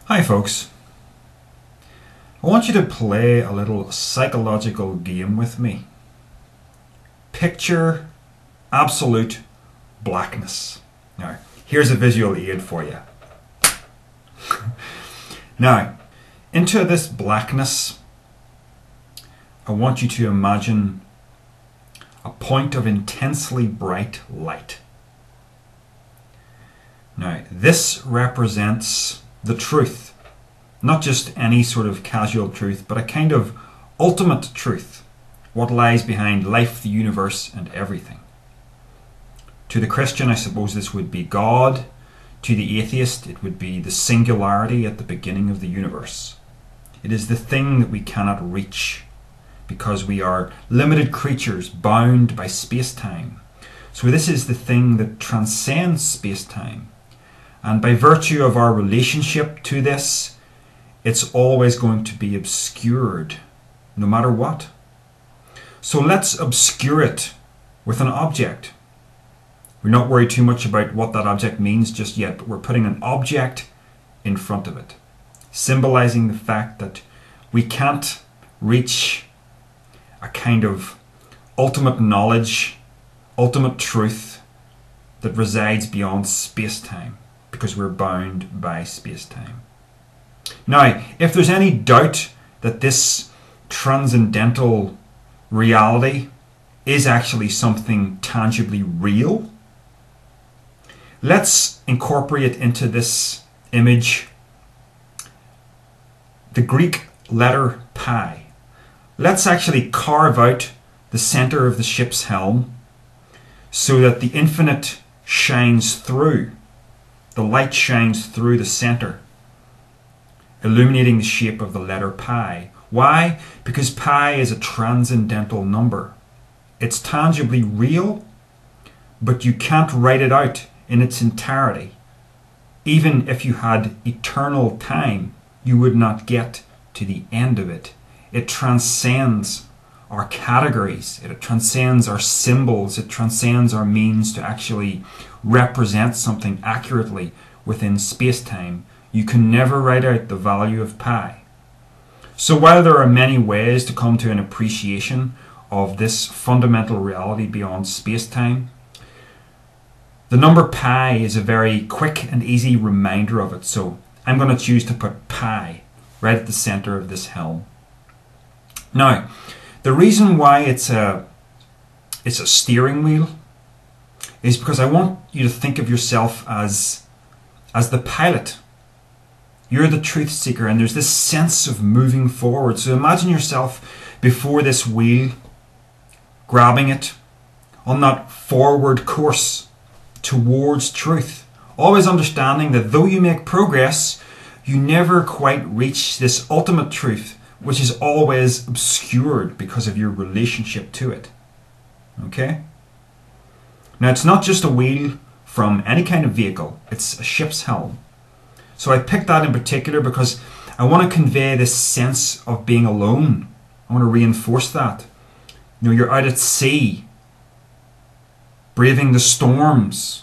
Hi folks, I want you to play a little psychological game with me. Picture absolute blackness. Now, here's a visual aid for you. Now, into this blackness, I want you to imagine a point of intensely bright light. Now, this represents the truth. Not just any sort of casual truth, but a kind of ultimate truth. What lies behind life, the universe, and everything. To the Christian, I suppose this would be God. To the atheist, it would be the singularity at the beginning of the universe. It is the thing that we cannot reach because we are limited creatures bound by space-time. So this is the thing that transcends space-time. And by virtue of our relationship to this, it's always going to be obscured, no matter what. So let's obscure it with an object. We're not worried too much about what that object means just yet, but we're putting an object in front of it, symbolizing the fact that we can't reach a kind of ultimate knowledge, ultimate truth that resides beyond space-time, because we're bound by space-time. Now, if there's any doubt that this transcendental reality is actually something tangibly real, let's incorporate into this image the Greek letter pi. Let's actually carve out the center of the ship's helm so that the infinite shines through. The light shines through the center, illuminating the shape of the letter pi. Why? Because pi is a transcendental number. It's tangibly real, but you can't write it out in its entirety. Even if you had eternal time, you would not get to the end of it. It transcends our categories, it transcends our symbols, it transcends our means to actually represent something accurately within space-time. You can never write out the value of pi. So while there are many ways to come to an appreciation of this fundamental reality beyond space-time, the number pi is a very quick and easy reminder of it. So I'm going to choose to put pi right at the center of this helm. Now, the reason why it's a steering wheel is because I want you to think of yourself as the pilot. You're the truth seeker, and there's this sense of moving forward. So imagine yourself before this wheel, grabbing it on that forward course towards truth. Always understanding that though you make progress, you never quite reach this ultimate truth, which is always obscured because of your relationship to it. Okay? Now, it's not just a wheel from any kind of vehicle, it's a ship's helm. So I picked that in particular because I want to convey this sense of being alone. I want to reinforce that. You know, you're out at sea, braving the storms.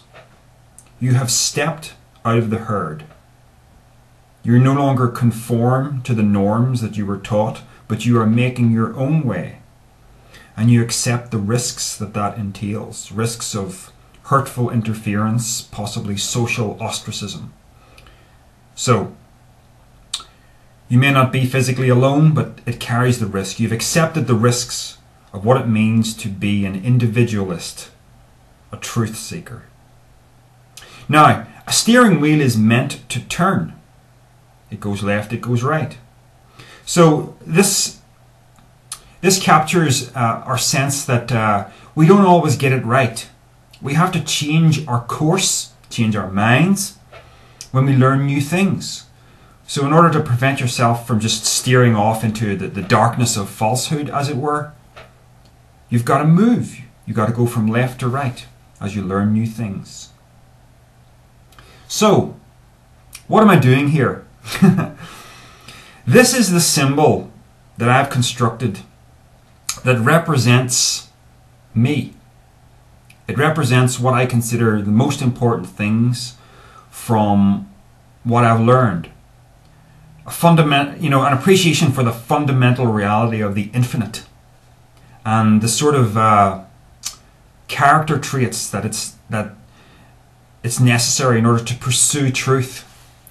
You have stepped out of the herd. You no longer conform to the norms that you were taught, but you are making your own way. And you accept the risks that that entails. Risks of hurtful interference, possibly social ostracism. So, you may not be physically alone, but it carries the risk. You've accepted the risks of what it means to be an individualist, a truth seeker. Now, a steering wheel is meant to turn. It goes left, it goes right. So this captures our sense that we don't always get it right. We have to change our course, change our minds when we learn new things. So in order to prevent yourself from just steering off into the darkness of falsehood, as it were, you've got to move. You've got to go from left to right as you learn new things. So, what am I doing here? This is the symbol that I've constructed that represents me. It represents what I consider the most important things from what I've learned. an appreciation for the fundamental reality of the infinite and the sort of character traits that it's necessary in order to pursue truth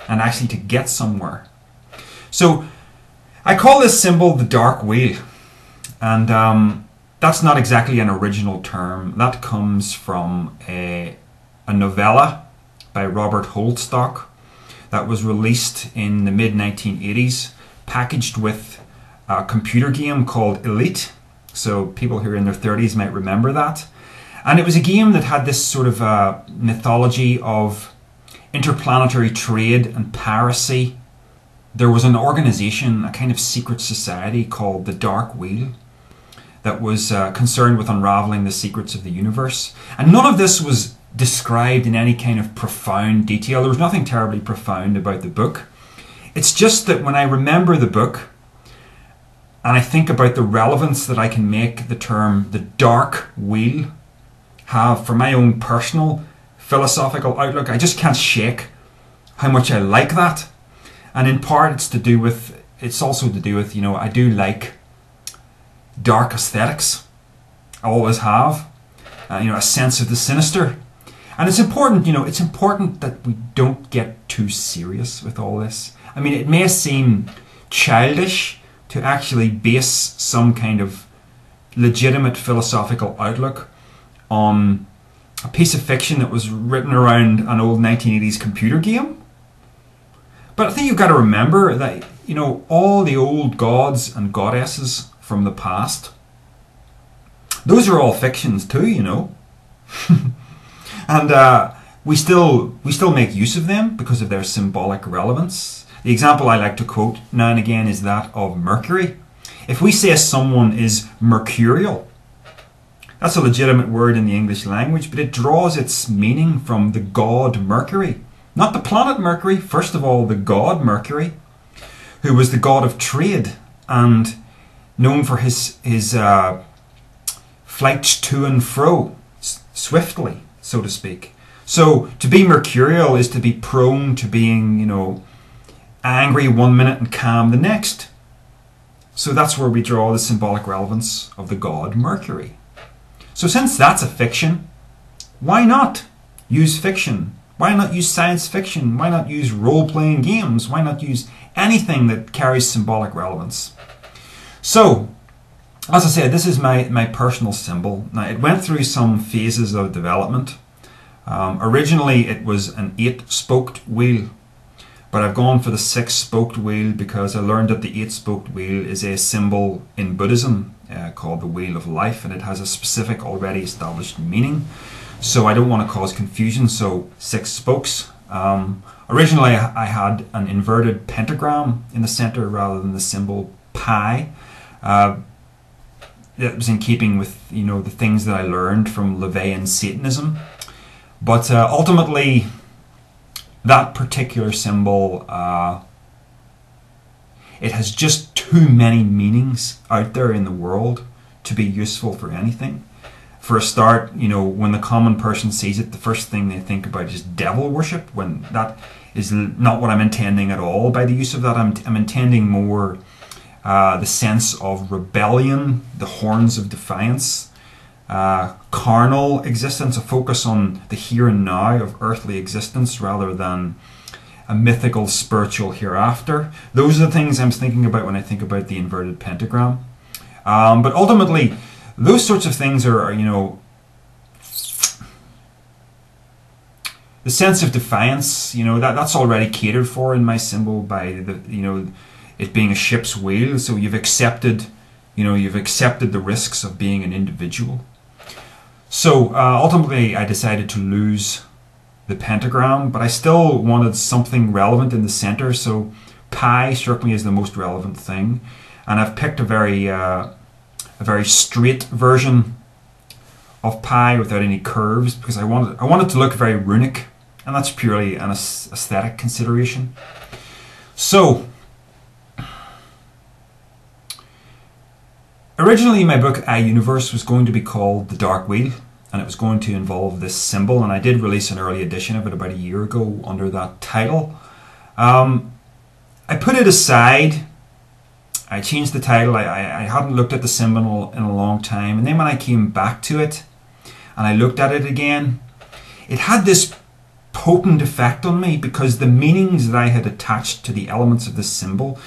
and actually to get somewhere. So I call this symbol the dark wheel, and that's not exactly an original term. That comes from a novella by Robert Holdstock that was released in the mid-1980s, packaged with a computer game called Elite. So people who are in their 30s might remember that. And it was a game that had this sort of mythology of interplanetary trade and piracy. There was an organization, a kind of secret society called the Dark Wheel, that was concerned with unraveling the secrets of the universe. And none of this was described in any kind of profound detail. There was nothing terribly profound about the book. It's just that when I remember the book and I think about the relevance that I can make the term the dark wheel have for my own personal philosophical outlook, I just can't shake how much I like that. And in part it's also to do with, I do like dark aesthetics. I always have. A sense of the sinister. And it's important, it's important that we don't get too serious with all this. I mean, it may seem childish to actually base some kind of legitimate philosophical outlook on a piece of fiction that was written around an old 1980s computer game. But I think you've got to remember that, all the old gods and goddesses from the past, those are all fictions too, And we still make use of them because of their symbolic relevance. The example I like to quote now and again is that of Mercury. If we say someone is mercurial, that's a legitimate word in the English language, but it draws its meaning from the god Mercury. Not the planet Mercury, first of all, the god Mercury, who was the god of trade and known for his flights to and fro swiftly, so to speak. So to be mercurial is to be prone to being, angry one minute and calm the next. So that's where we draw the symbolic relevance of the god Mercury. So since that's a fiction, why not use fiction? Why not use science fiction? Why not use role-playing games? Why not use anything that carries symbolic relevance? So, as I said, this is my personal symbol. Now, it went through some phases of development. Originally, it was an 8-spoked wheel, but I've gone for the 6-spoked wheel because I learned that the 8-spoked wheel is a symbol in Buddhism called the Wheel of Life, and it has a specific already established meaning. So I don't want to cause confusion, so 6 spokes. Originally, I had an inverted pentagram in the center rather than the symbol pi. That was in keeping with the things that I learned from LaVeyan Satanism. But ultimately, that particular symbol, it has just too many meanings out there in the world to be useful for anything. For a start, when the common person sees it, the first thing they think about is devil worship, when that is not what I'm intending at all by the use of that. I'm intending more the sense of rebellion, the horns of defiance, carnal existence, a focus on the here and now of earthly existence rather than a mythical spiritual hereafter. Those are the things I'm thinking about when I think about the inverted pentagram. But ultimately, those sorts of things are, the sense of defiance, that's already catered for in my symbol by it being a ship's wheel. So you've accepted the risks of being an individual. So ultimately, I decided to lose the pentagram, but I still wanted something relevant in the center. So pi struck me as the most relevant thing, and I've picked a very straight version of pi without any curves because I wanted to look very runic, and that's purely an aesthetic consideration. So originally my book I, Universe was going to be called The Dark Wheel, and it was going to involve this symbol, and I did release an early edition of it about a year ago under that title. I put it aside. I changed the title. I hadn't looked at the symbol in a long time. And then when I came back to it and I looked at it again, it had this potent effect on me because the meanings that I had attached to the elements of this symbol,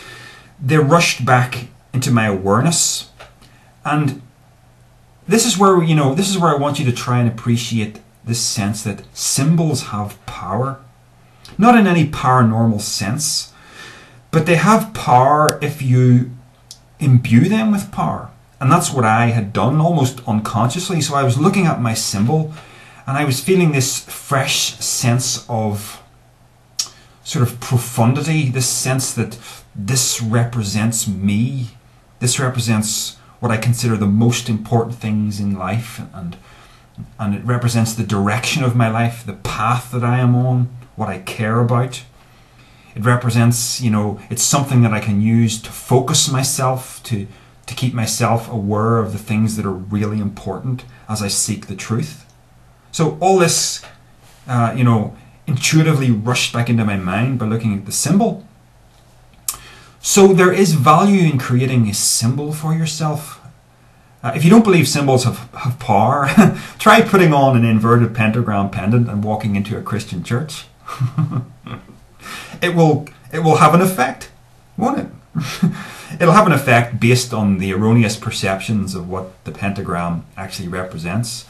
they rushed back into my awareness. And this is where, this is where I want you to try and appreciate this sense that symbols have power. Not in any paranormal sense, but they have power if you imbue them with power. And that's what I had done almost unconsciously. So I was looking at my symbol and I was feeling this fresh sense of sort of profundity, this sense that this represents me. This represents what I consider the most important things in life, and it represents the direction of my life, the path that I am on, what I care about. It represents, it's something that I can use to focus myself, to keep myself aware of the things that are really important as I seek the truth. So all this, intuitively rushed back into my mind by looking at the symbol. So there is value in creating a symbol for yourself. If you don't believe symbols have power, try putting on an inverted pentagram pendant and walking into a Christian church. It will have an effect, won't it? It'll have an effect based on the erroneous perceptions of what the pentagram actually represents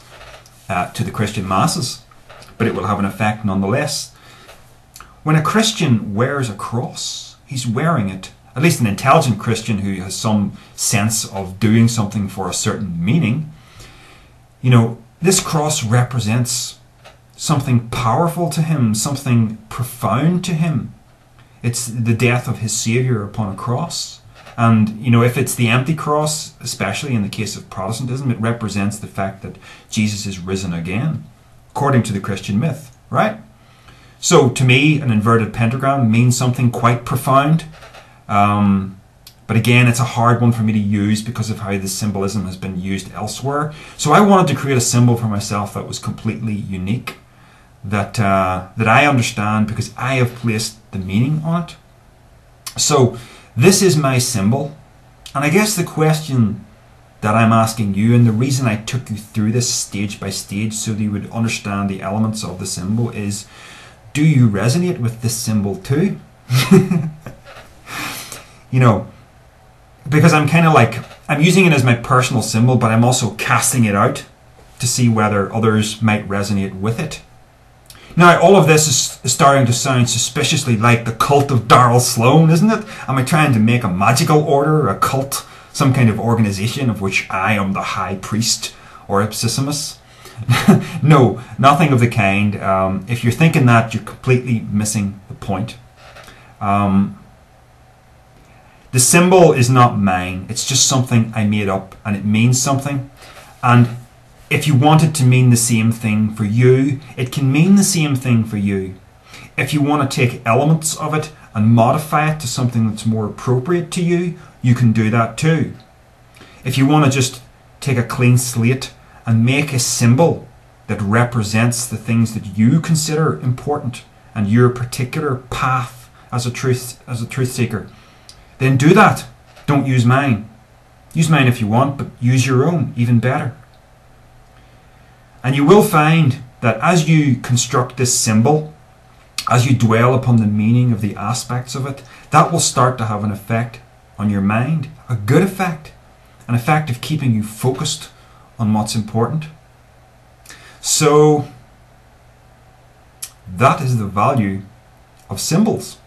to the Christian masses. But it will have an effect nonetheless. When a Christian wears a cross, he's wearing it, at least an intelligent Christian who has some sense of doing something for a certain meaning, this cross represents something powerful to him, something profound to him. It's the death of his Saviour upon a cross. And, if it's the empty cross, especially in the case of Protestantism, it represents the fact that Jesus is risen again, according to the Christian myth, right? So, to me, an inverted pentagram means something quite profound. But again, it's a hard one for me to use because of how the symbolism has been used elsewhere. So I wanted to create a symbol for myself that was completely unique, that I understand because I have placed the meaning on it. So this is my symbol. And I guess the question that I'm asking you, and the reason I took you through this stage by stage so that you would understand the elements of the symbol, is, do you resonate with this symbol too? Because I'm kind of like, I'm using it as my personal symbol, but I'm also casting it out to see whether others might resonate with it. Now, all of this is starting to sound suspiciously like the cult of Darrell Sloan, isn't it? Am I trying to make a magical order, a cult, some kind of organization of which I am the high priest or Ipsissimus? No, nothing of the kind. If you're thinking that, you're completely missing the point. The symbol is not mine. It's just something I made up, and it means something. And if you want it to mean the same thing for you, it can mean the same thing for you. If you want to take elements of it and modify it to something that's more appropriate to you, you can do that too. If you want to just take a clean slate and make a symbol that represents the things that you consider important and your particular path as a truth seeker, then do that. Don't use mine. Use mine if you want, but use your own, even better. And you will find that as you construct this symbol, as you dwell upon the meaning of the aspects of it, that will start to have an effect on your mind, a good effect, an effect of keeping you focused on what's important. So that is the value of symbols.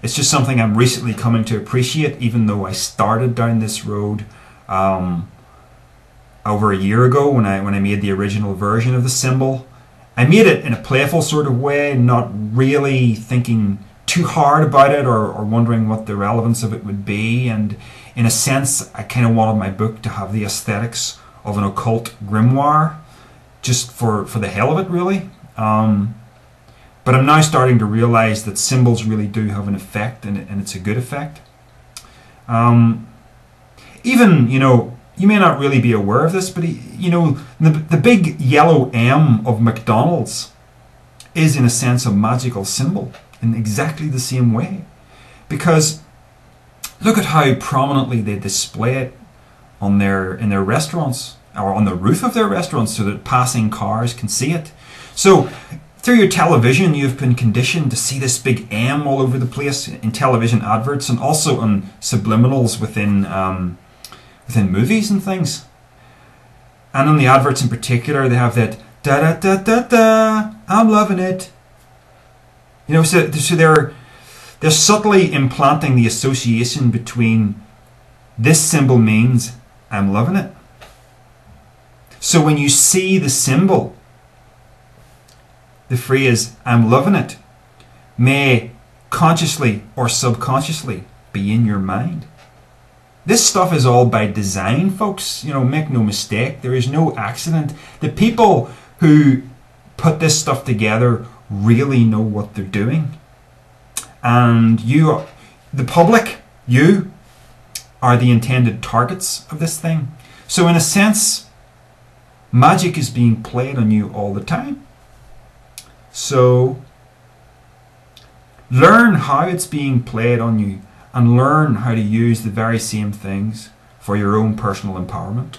It's just something I'm recently coming to appreciate, even though I started down this road over a year ago when I made the original version of the symbol. I made it in a playful sort of way, not really thinking too hard about it or wondering what the relevance of it would be. And in a sense, I kind of wanted my book to have the aesthetics of an occult grimoire, just for the hell of it, really. But I'm now starting to realize that symbols really do have an effect, and it's a good effect. Even, you may not really be aware of this, but, the big yellow M of McDonald's is, in a sense, a magical symbol. in exactly the same way. Because look at how prominently they display it in their restaurants, or on the roof of their restaurants, so that passing cars can see it. So through your television, you've been conditioned to see this big M all over the place in television adverts, and also on subliminals within movies and things. And on the adverts in particular, they have that da da da da da, I'm loving it. You know, so they're subtly implanting the association between this symbol means I'm loving it. So when you see the symbol, the phrase I'm loving it may consciously or subconsciously be in your mind. This stuff is all by design, folks. You know, make no mistake, there is no accident. The people who put this stuff together really know what they're doing. And you, the public, you are the intended targets of this thing. So in a sense, magic is being played on you all the time. So learn how it's being played on you, and learn how to use the very same things for your own personal empowerment.